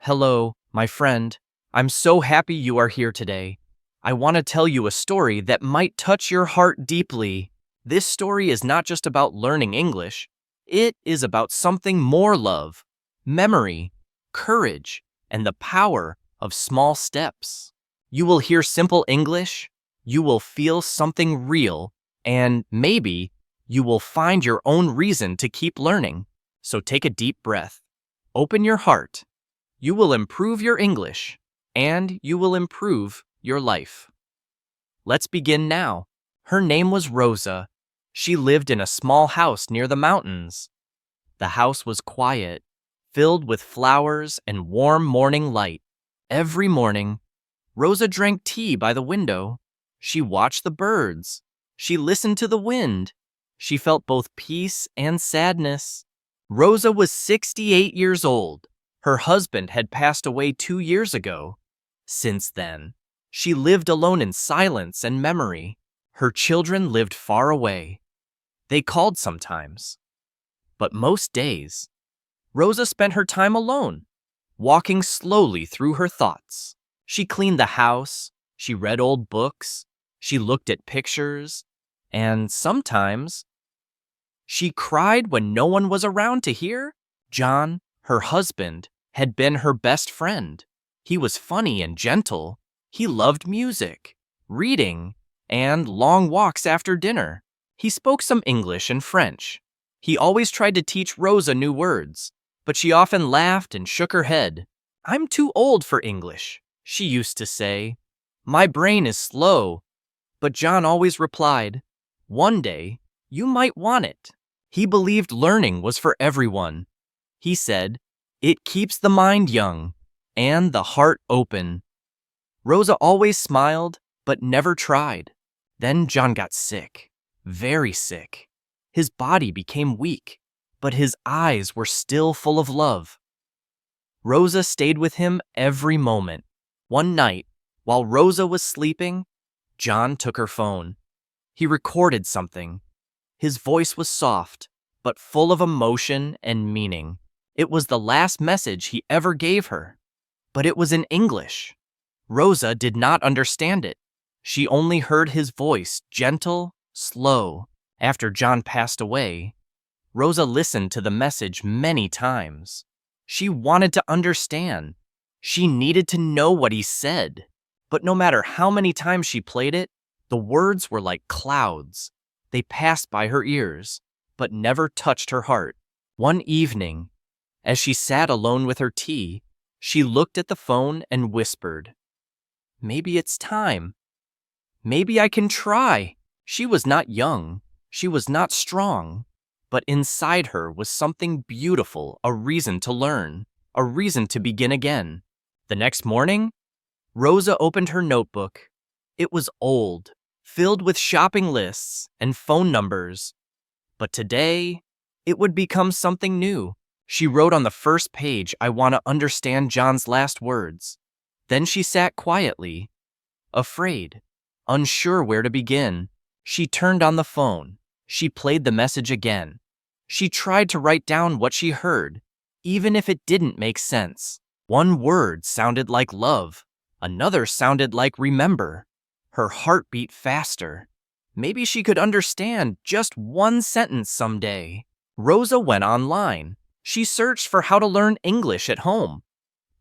Hello, my friend. I'm so happy you are here today. I want to tell you a story that might touch your heart deeply. This story is not just about learning English, it is about something more: love, memory, courage, and the power of small steps. You will hear simple English, you will feel something real, and maybe you will find your own reason to keep learning. So take a deep breath, open your heart. You will improve your English, and you will improve your life. Let's begin now. Her name was Rosa. She lived in a small house near the mountains. The house was quiet, filled with flowers and warm morning light. Every morning, Rosa drank tea by the window. She watched the birds. She listened to the wind. She felt both peace and sadness. Rosa was 68 years old. Her husband had passed away 2 years ago. Since then, she lived alone in silence and memory. Her children lived far away. They called sometimes. But most days, Rosa spent her time alone, walking slowly through her thoughts. She cleaned the house, she read old books, she looked at pictures, and sometimes she cried when no one was around to hear. John, her husband, had been her best friend. He was funny and gentle. He loved music, reading, and long walks after dinner. He spoke some English and French. He always tried to teach Rosa new words, but she often laughed and shook her head. "I'm too old for English," she used to say. "My brain is slow." But John always replied, "One day, you might want it." He believed learning was for everyone. He said, "It keeps the mind young and the heart open." Rosa always smiled, but never tried. Then John got sick, very sick. His body became weak, but his eyes were still full of love. Rosa stayed with him every moment. One night, while Rosa was sleeping, John took her phone. He recorded something. His voice was soft, but full of emotion and meaning. It was the last message he ever gave her, but it was in English. Rosa did not understand it. She only heard his voice, gentle, slow. After John passed away, Rosa listened to the message many times. She wanted to understand. She needed to know what he said. But no matter how many times she played it, the words were like clouds. They passed by her ears, but never touched her heart. One evening, as she sat alone with her tea, she looked at the phone and whispered, "Maybe it's time. Maybe I can try." She was not young. She was not strong. But inside her was something beautiful, a reason to learn, a reason to begin again. The next morning, Rosa opened her notebook. It was old, filled with shopping lists and phone numbers. But today, it would become something new. She wrote on the first page, "I want to understand John's last words." Then she sat quietly, afraid, unsure where to begin. She turned on the phone. She played the message again. She tried to write down what she heard, even if it didn't make sense. One word sounded like love. Another sounded like remember. Her heart beat faster. Maybe she could understand just one sentence someday. Rosa went online. She searched for how to learn English at home.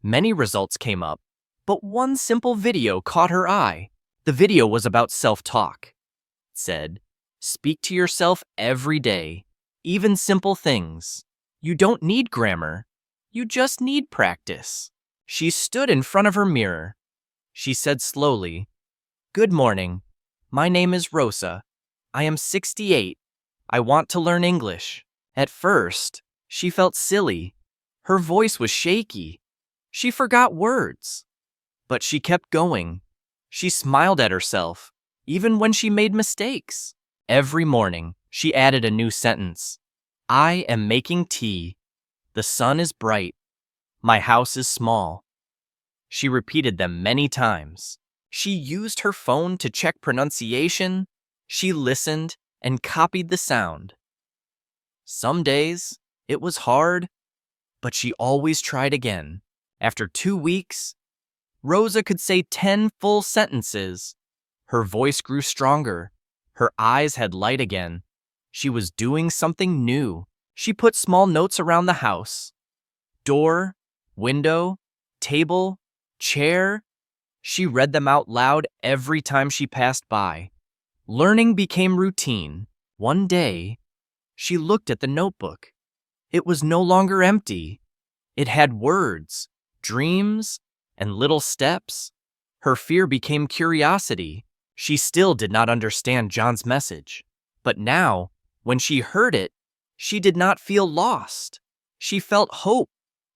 Many results came up, but one simple video caught her eye. The video was about self-talk. It said, "Speak to yourself every day, even simple things. You don't need grammar. You just need practice." She stood in front of her mirror. She said slowly, "Good morning. My name is Rosa. I am 68. I want to learn English." At first, she felt silly. Her voice was shaky. She forgot words. But she kept going. She smiled at herself, even when she made mistakes. Every morning, she added a new sentence. "I am making tea. The sun is bright. My house is small." She repeated them many times. She used her phone to check pronunciation. She listened and copied the sound. Some days, it was hard, but she always tried again. After 2 weeks, Rosa could say 10 full sentences. Her voice grew stronger. Her eyes had light again. She was doing something new. She put small notes around the house. Door, window, table, chair. She read them out loud every time she passed by. Learning became routine. One day, she looked at the notebook. It was no longer empty. It had words, dreams, and little steps. Her fear became curiosity. She still did not understand John's message. But now, when she heard it, she did not feel lost. She felt hope.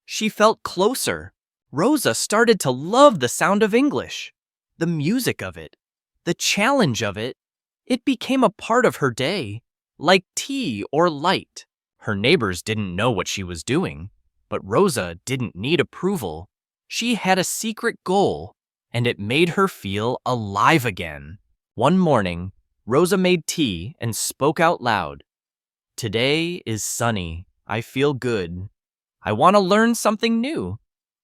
She felt closer. Rosa started to love the sound of English, the music of it, the challenge of it. It became a part of her day, like tea or light. Her neighbors didn't know what she was doing, but Rosa didn't need approval. She had a secret goal, and it made her feel alive again. One morning, Rosa made tea and spoke out loud. "Today is sunny. I feel good. I want to learn something new."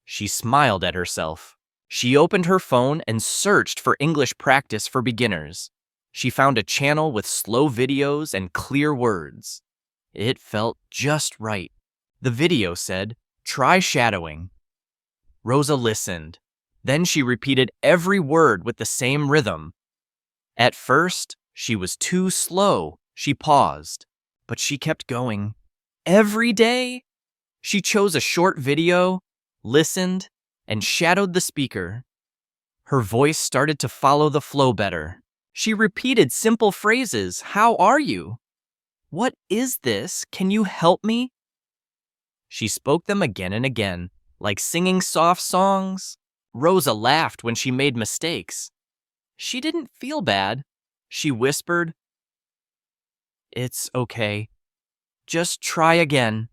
She smiled at herself. She opened her phone and searched for English practice for beginners. She found a channel with slow videos and clear words. It felt just right. The video said, "Try shadowing." Rosa listened. Then she repeated every word with the same rhythm. At first, she was too slow. She paused, but she kept going. Every day, she chose a short video, listened, and shadowed the speaker. Her voice started to follow the flow better. She repeated simple phrases. "How are you? What is this? Can you help me?" She spoke them again and again, like singing soft songs. Rosa laughed when she made mistakes. She didn't feel bad. She whispered, "It's okay. Just try again."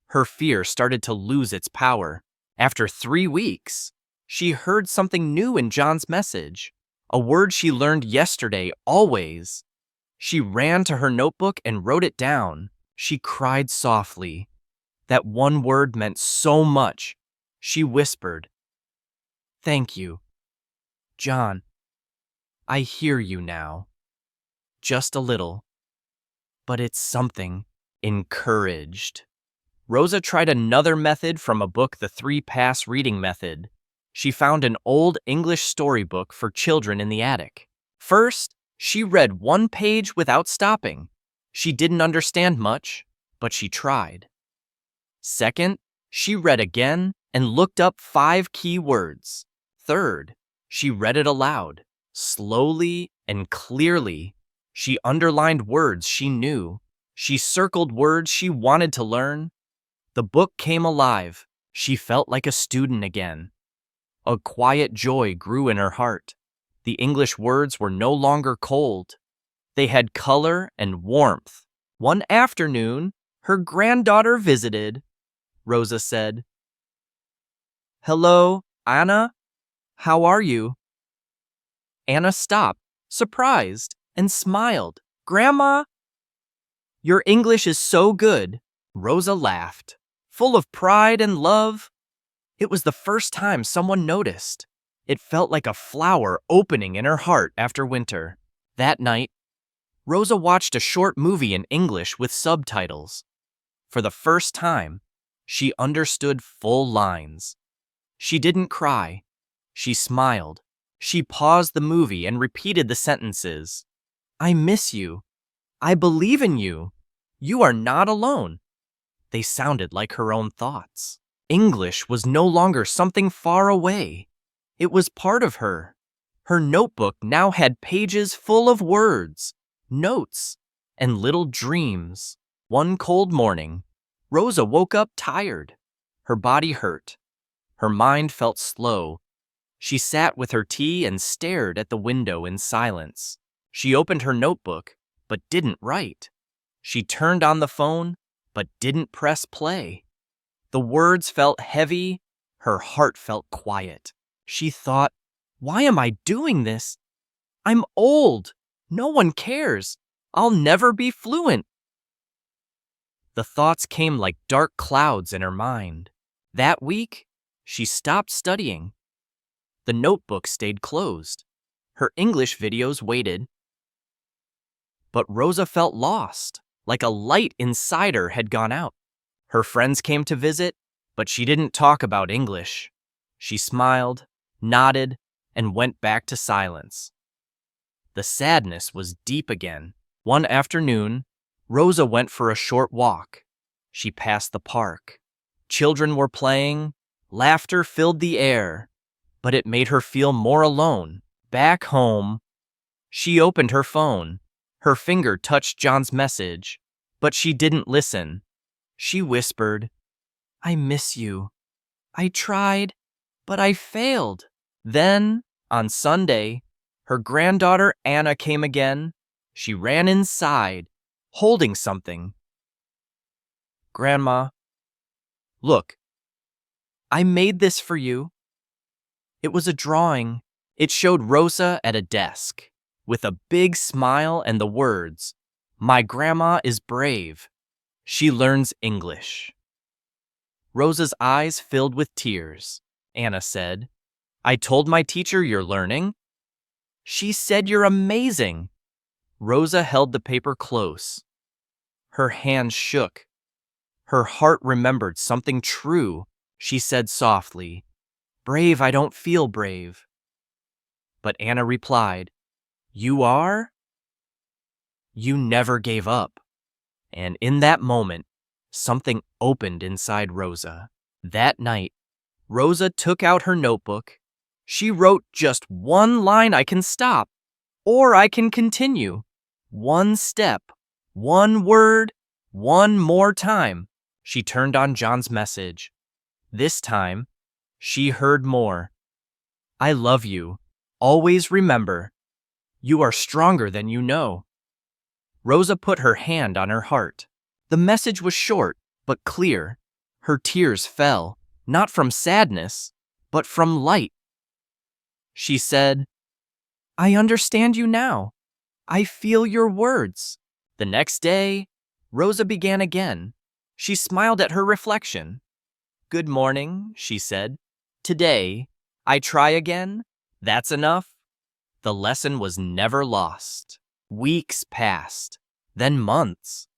Her fear started to lose its power. After 3 weeks, she heard something new in John's message, a word she learned yesterday, always. She ran to her notebook and wrote it down. She cried softly. That one word meant so much. She whispered, "Thank you, John. I hear you now. Just a little. But it's something." Encouraged. Rosa tried another method from a book, the 3-pass reading method. She found an old English storybook for children in the attic. First, she read one page without stopping. She didn't understand much, but she tried. Second, she read again and looked up 5 key words. Third, she read it aloud, slowly and clearly. She underlined words she knew. She circled words she wanted to learn. The book came alive. She felt like a student again. A quiet joy grew in her heart. The English words were no longer cold. They had color and warmth. One afternoon, her granddaughter visited. Rosa said, "Hello, Anna. How are you?" Anna stopped, surprised, and smiled. "Grandma, your English is so good." Rosa laughed, full of pride and love. It was the first time someone noticed. It felt like a flower opening in her heart after winter. That night, Rosa watched a short movie in English with subtitles. For the first time, she understood full lines. She didn't cry. She smiled. She paused the movie and repeated the sentences. "I miss you. I believe in you. You are not alone." They sounded like her own thoughts. English was no longer something far away. It was part of her. Her notebook now had pages full of words, notes, and little dreams. One cold morning, Rosa woke up tired. Her body hurt. Her mind felt slow. She sat with her tea and stared at the window in silence. She opened her notebook, but didn't write. She turned on the phone, but didn't press play. The words felt heavy. Her heart felt quiet. She thought, "Why am I doing this? I'm old. No one cares. I'll never be fluent." The thoughts came like dark clouds in her mind. That week, She stopped studying. The notebook stayed closed. Her English videos waited. But Rosa felt lost, like a light inside her had gone out. Her friends came to visit, but she didn't talk about English. She smiled, nodded, and went back to silence. The sadness was deep again. One afternoon, Rosa went for a short walk. She passed the park. Children were playing, laughter filled the air, but it made her feel more alone. Back home, she opened her phone. Her finger touched John's message, but she didn't listen. She whispered, "I miss you. I tried, but I failed." Then, on Sunday, her granddaughter Anna came again. She ran inside, holding something. "Grandma, look, I made this for you." It was a drawing. It showed Rosa at a desk, with a big smile and the words, "My grandma is brave. She learns English." Rosa's eyes filled with tears. Anna said, "I told my teacher you're learning." "She said you're amazing." Rosa held the paper close. Her hands shook. Her heart remembered something true. She said softly, "Brave, I don't feel brave." But Anna replied, "You are? You never gave up." And in that moment, something opened inside Rosa. That night, Rosa took out her notebook. She wrote just one line: "I can stop, or I can continue. One step, one word, one more time." She turned on John's message. This time, she heard more. "I love you. Always remember, you are stronger than you know." Rosa put her hand on her heart. The message was short, but clear. Her tears fell, not from sadness, but from light. She said, "I understand you now. I feel your words." The next day, Rosa began again. She smiled at her reflection. "Good morning," she said. "Today, I try again. That's enough." The lesson was never lost. Weeks passed, then months.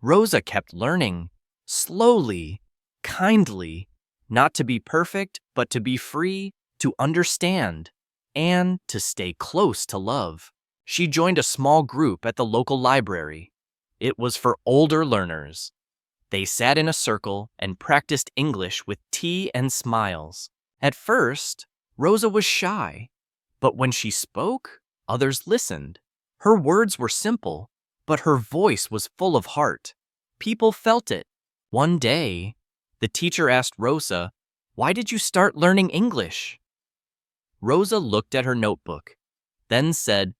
Rosa kept learning, slowly, kindly, not to be perfect, but to be free, to understand, and to stay close to love. She joined a small group at the local library. It was for older learners. They sat in a circle and practiced English with tea and smiles. At first, Rosa was shy, but when she spoke, others listened. Her words were simple, but her voice was full of heart. People felt it. One day, the teacher asked Rosa, "Why did you start learning English?" Rosa looked at her notebook, then said,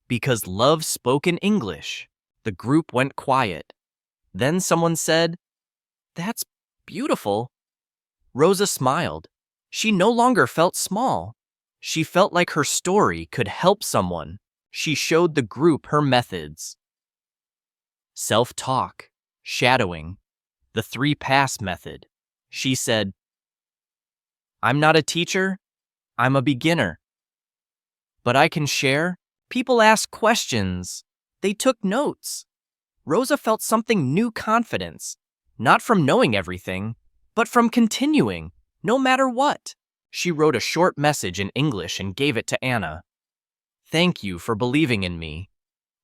"Because love spoke in English." The group went quiet. Then someone said, "That's beautiful." Rosa smiled. She no longer felt small. She felt like her story could help someone. She showed the group her methods: self-talk, shadowing, the 3-pass method. She said, "I'm not a teacher, I'm a beginner. But I can share." People asked questions. They took notes. Rosa felt something new: confidence, not from knowing everything, but from continuing, no matter what. She wrote a short message in English and gave it to Anna. "Thank you for believing in me.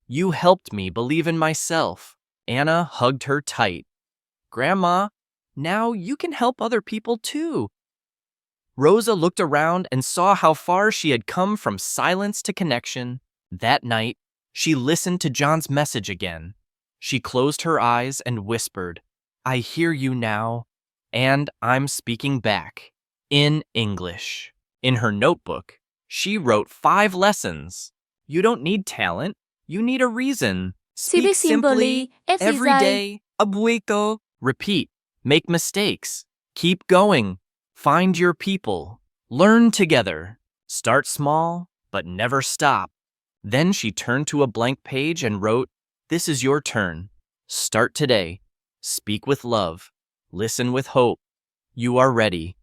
You helped me believe in myself." Anna hugged her tight. "Grandma, now you can help other people too." Rosa looked around and saw how far she had come from silence to connection. That night, she listened to John's message again. She closed her eyes and whispered, "I hear you now, and I'm speaking back in English." In her notebook, she wrote 5 lessons. You don't need talent, you need a reason. Speak simply, every day, abuelo. Repeat, make mistakes, keep going, find your people, learn together. Start small, but never stop. Then she turned to a blank page and wrote, "This is your turn. Start today. Speak with love. Listen with hope. You are ready.